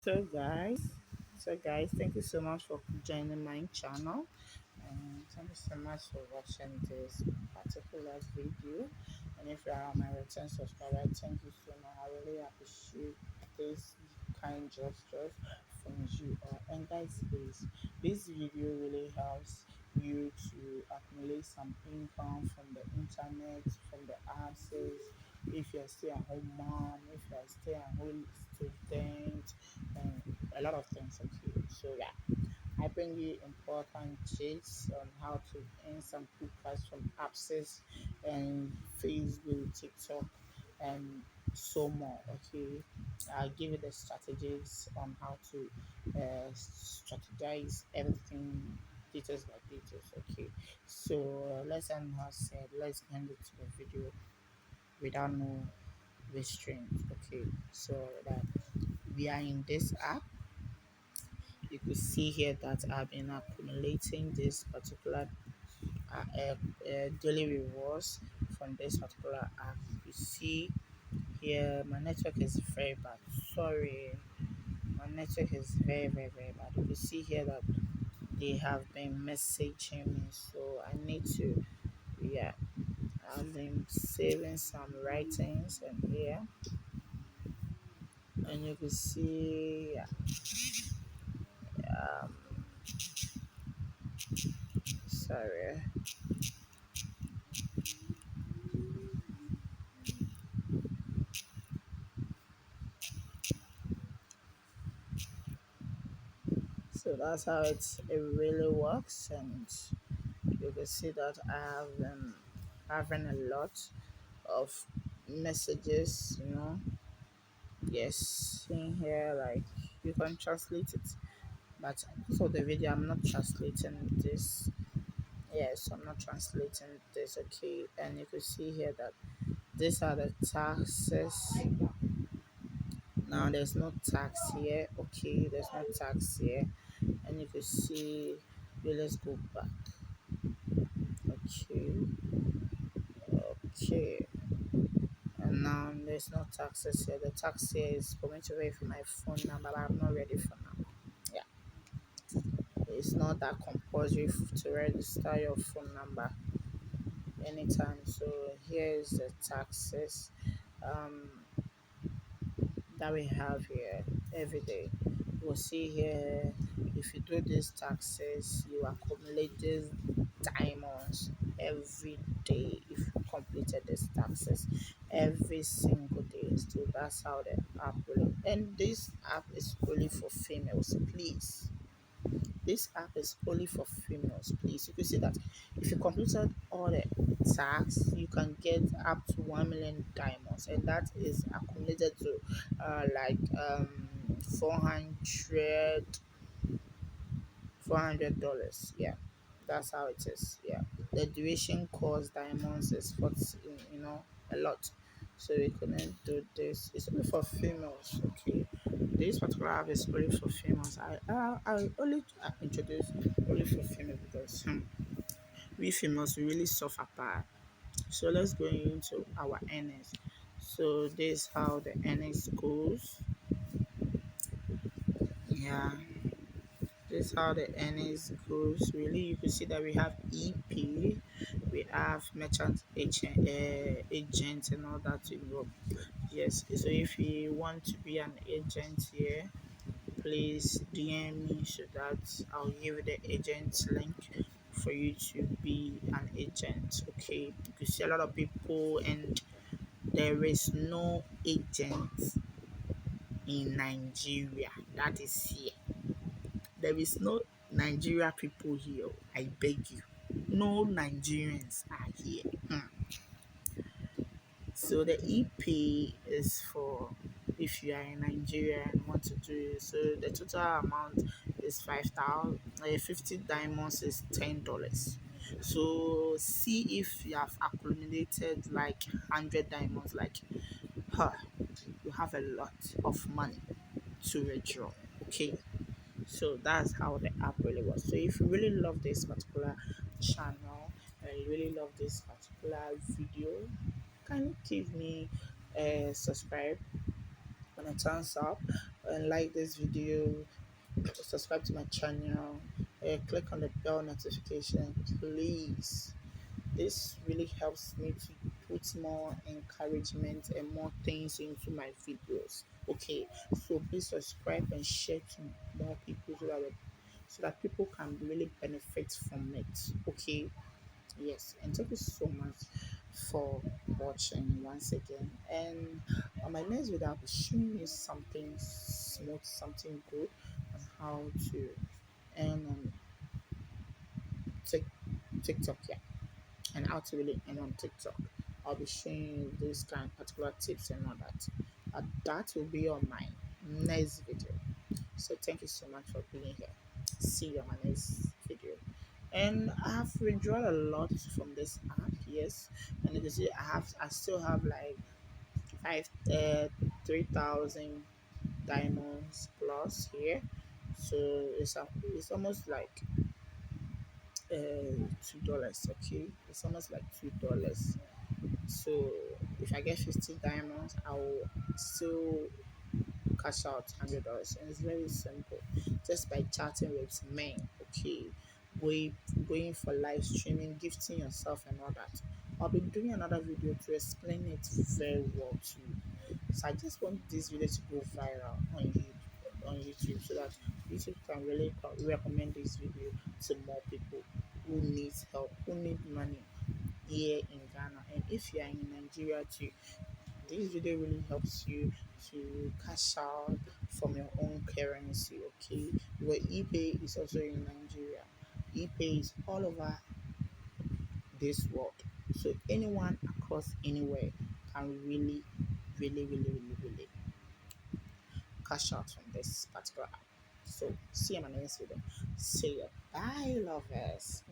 So guys, thank you so much for joining my channel, and thank you so much for watching this particular video. And if you are my return subscriber, thank you so much. I really appreciate this kind gestures from you all. And guys, please, this video really helps you to accumulate some income from the internet, from the apps. If you're still at home mom, if you're still at home student, and a lot of things. Okay, so yeah, I bring you important tips on how to earn some quick cash from apps and Facebook, TikTok, and so more. Okay, I'll give you the strategies on how to strategize everything, details by details. Okay, so let's end how said. Let's end it to the video without no restraints. Okay, so that we are in this app. You could see here that I've been accumulating this particular daily rewards from this particular app. You see here my network is very bad. Sorry, my network is very bad. You can see here that they have been messaging me, so I need to, yeah, I've been saving some writings and here, and you can see, yeah, um, sorry. So that's how it really works, and you can see that I have been having a lot of messages, yes, in here, like you can translate it, but for the video I'm not translating this. Yes, I'm not translating this. Okay, and you can see here that these are the taxes. Now there's no tax here. Okay, there's no tax here, and you can see, let's go back. Okay, okay, and now there's no taxes here. The tax here is going to verify my phone number, but I'm not ready for now. Yeah, it's not that compulsory to register your phone number anytime. So here is the taxes um that we have here every day. You'll see here, if you do these taxes, you accumulate these diamonds every day if you completed these taxes every single day. So that's how the app will. And this app is only for females, please. This app is only for females, please. You can see that if you completed all the tasks, you can get up to 1 million diamonds, and that is accumulated to like 400 $400. Yeah, that's how it is. Yeah, the duration cost diamonds is what, a lot. So we couldn't do this. It's only for females. Okay, this particular app is only for females. I only introduce only for females because we females we really suffer bad. So let's go into our earnings. So this is how the earnings goes. Yeah, this is how the earnings goes. Really, you can see that we have EP, we have merchant agent and all that to go. Yes, so if you want to be an agent here, please DM me so that I'll give you the agent link for you to be an agent. Okay, you can see a lot of people, and there is no agent in Nigeria that is here. There is no Nigeria people here. I beg you. No Nigerians are here. So the EP is for if you are in Nigeria and want to do it. So the total amount is 5,000. 50 diamonds is $10. So see if you have accumulated like 100 diamonds, like huh, you have a lot of money to withdraw. Okay, so that's how the app really works. So if you really love this particular channel and you really love this particular video, kindly give me a subscribe and a thumbs up. and like this video, subscribe to my channel, click on the bell notification, please. This really helps me to put more encouragement and more things into my videos. Okay, so please subscribe and share to more people so that people can really benefit from it. Okay, yes, and thank you so much for watching once again. And on my next video, I'll be showing you something smooth, something good on how to earn on Tik TikTok. Yeah, and how to really earn on TikTok. I'll be showing you those kind of particular tips and all that. That will be on my next video. So thank you so much for being here. See you on my next video. And I have withdrawn a lot from this app, yes. And you can see I still have like five 3,000 diamonds plus here. So it's almost like $2. Okay, it's almost like $2. So if I get 50 diamonds, I will still cash out $100, and it's very simple. Just by chatting with men, okay, going for live streaming, gifting yourself, and all that. I'll be doing another video to explain it very well to you. So I just want this video to go viral on YouTube so that YouTube can really recommend this video to more people who needs help, who need money here in Ghana. And if you are in Nigeria too, this video really helps you to cash out from your own currency. Okay, where ePay is also in Nigeria. ePay is all over this world, so anyone across anywhere can really cash out from this particular app. So see you in my next video. See you. Bye, lovers.